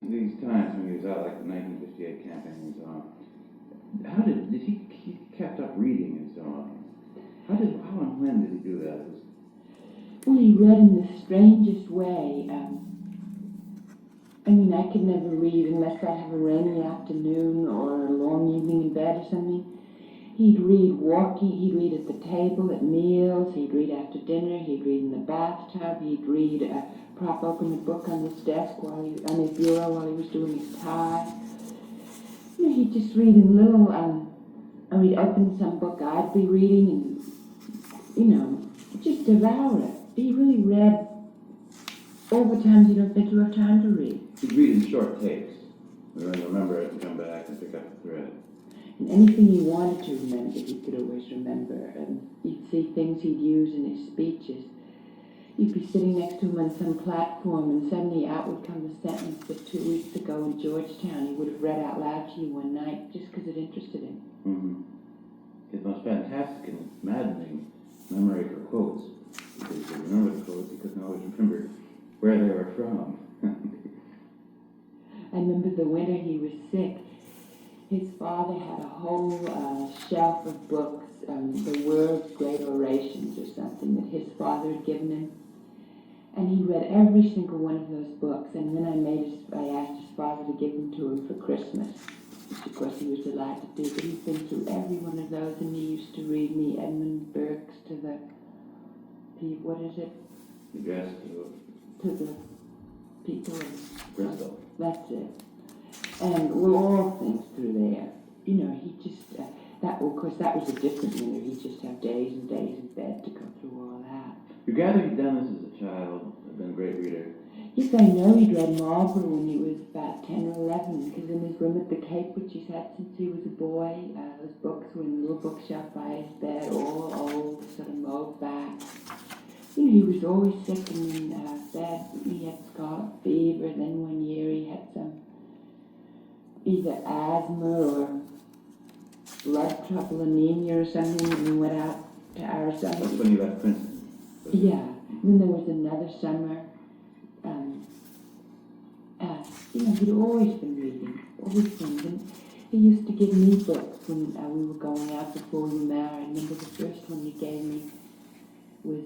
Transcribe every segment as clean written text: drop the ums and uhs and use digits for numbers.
these times when he was out, like the 1958 campaign and so on, how did he kept up reading and so on? How and when did he do that? Well, he read in the strangest way. I mean, I could never read unless I have a rainy afternoon or a long evening in bed or something. He'd read walking, he'd read at the table at meals, he'd read after dinner, he'd read in the bathtub, he'd read, prop open a book on his desk on his bureau while he was doing his tie. You know, he'd just read in little, or he'd open some book I'd be reading and, you know, just devour it. He really read all the times you don't think you have time to read. He'd read in short takes. Remember it and come back and pick up the thread. And anything he wanted to remember, he could always remember. And you'd see things he'd use in his speeches. You'd be sitting next to him on some platform, and suddenly out would come the sentence that 2 weeks ago in Georgetown he would have read out loud to you one night just because it interested him. Mm-hmm. His most fantastic and maddening memory for quotes. Because he could remember the quotes, he couldn't always remember where they were from. I remember the winter he was sick. His father had a whole shelf of books, the World's Great Orations or something that his father had given him. And he read every single one of those books. And then I asked his father to give them to him for Christmas, which of course he was delighted to do. But he'd been through every one of those, and he used to read me Edmund Burke's to the what is it? Address to the people of Bristol. That's it. And well, all things through there. You know, he just, of course, that was a different winter. He'd just have days and days in bed to go through all that. You gather he'd done this as a child, had been a great reader. Yes, I know he'd read Marlborough when he was about 10 or 11, because in his room at the Cape, which he's had since he was a boy, those books were in a little bookshelf by his bed, all old, sort of mowed back. You know, he was always sick and in bed. He had scarlet fever, then one year he had some either asthma or blood trouble, anemia or something, and he went out to Arizona. That's when he left Princeton. Yeah. Then there was another summer. You know, he'd always been reading, always been. And he used to give me books when we were going out before we were married. I remember the first one he gave me was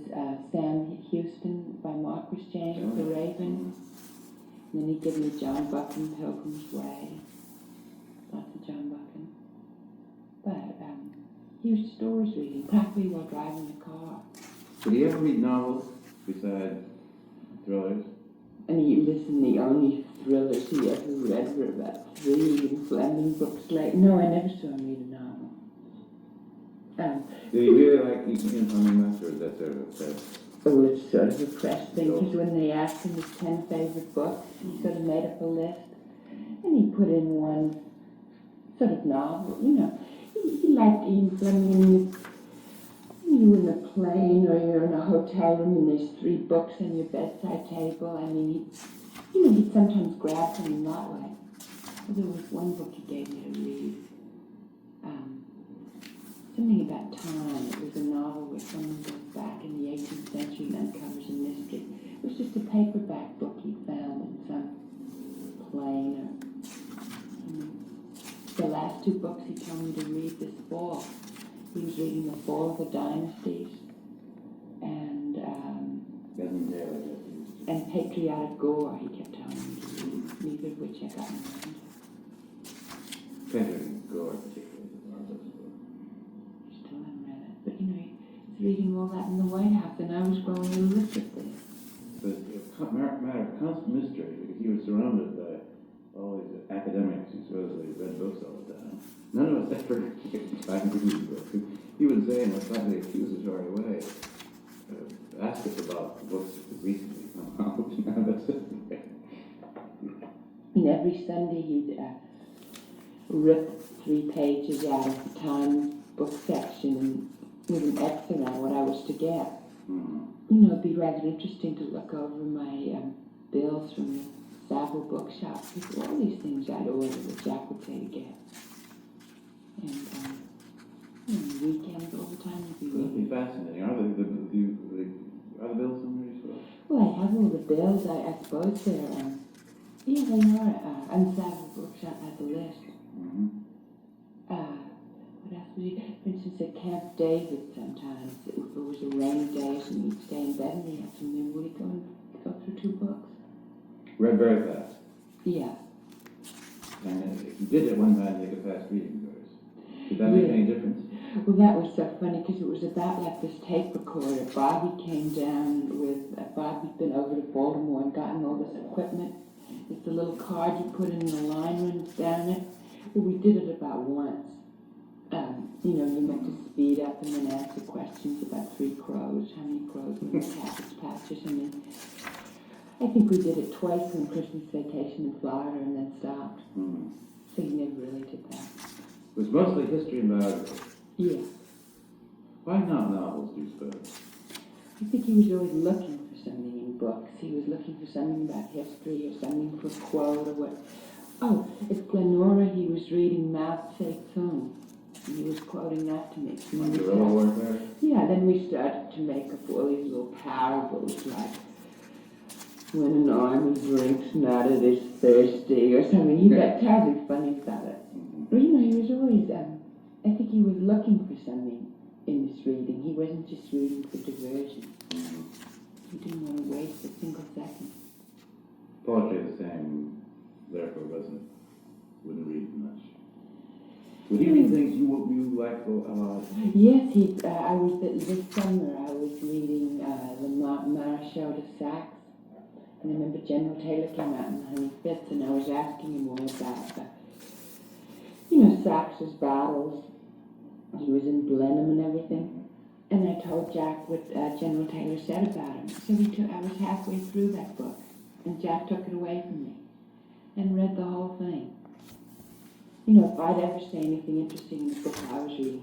Sam Houston by Marquis James, The Raven. And then he gave me John Buchan, Pilgrim's Way. Lots of John Buchan. But he was just always reading, practically while driving the car. Did he ever read novels besides thrillers? And the only thrillers he ever read were about 3 and Fleming books later. No, I never saw him read a novel. Did he really like Ian Fleming, or is that sort of a press? Oh, it's sort of a press thing, because when they asked him his 10 favorite books, he sort of made up a list, and he put in one sort of novel, you know. He liked Ian Fleming. You in a plane or you're in a hotel room and there's 3 books on your bedside table. I mean, he'd sometimes grab them that way. There was one book he gave me to read. Something about time. It was a novel where someone goes back in the 18th century and uncovers a mystery. It was just a paperback book he found in some plane. The last 2 books he told me to read this fall. He was reading The Fall of the Dynasties and Patriotic Gore, he kept telling me to read, neither of which I got in mind. Patriotic Gore, particularly, is one of those books. Still haven't read it. But, you know, he's reading all that in the White House, and I was growing illiterate there. But it's a matter of constant mystery, because he was surrounded by all these academics who supposedly read books all the time. None of us ever I can read books. He would say in a slightly accusatory way, ask us about books recently somehow. And every Sunday he'd rip 3 pages out of the Times book section and with an X around what I was to get. Mm-hmm. You know, it'd be rather interesting to look over my bills from the Savile bookshop, because all these things I'd order that Jack would say to get. And weekends all the time would be That'd be fascinating. Are the bills somewhere as well? Well, I have all the bills. I suppose they're Yeah, they are. I'm sad the books at the list. Mm-hmm. What else would you, for instance, at Camp David sometimes, if it was a rainy day or something, you'd stay in bed and you have something, would you go through 2 books? Read very fast. Yeah. And you did at one time take a fast reading course. Did that make any difference? Well, that was so funny because it was about like this tape recorder. Bobby came down with, Bobby'd been over to Baltimore and gotten all this equipment. It's a little card you put in and the line runs down it. Well, we did it about once. You know, you meant to speed up and then answer questions about 3 crows, how many crows were in the cabbage patch or something. I think we did it twice on Christmas vacation in Florida and then stopped. Mm. So you never really did that. It was mostly history and biography. Yeah. Why not novels, do you suppose? I think he was always looking for something in books. He was looking for something about history or something for a quote or what. Oh, at Glenora he was reading Mao Tse-tung. And he was quoting that to me. Like guerrilla warfare? Yeah, then we started to make up all these little parables like, when an army drinks not, it is thirsty or something. He got terribly funny about it. Mm-hmm. But you know, he was always, I think he was looking for something in this reading. He wasn't just reading for diversion. Mm-hmm. He didn't want to waste a single second. Poetry the same, therefore wouldn't read much. Would he read things you like a lot? Yes, this summer I was reading the Marechal de Saxe. And I remember General Taylor came out in the 105th and I was asking him all about, Saxe's battles. He was in Blenheim and everything. And I told Jack what General Taylor said about him. So I was halfway through that book. And Jack took it away from me and read the whole thing. You know, if I'd ever say anything interesting in the book I was reading,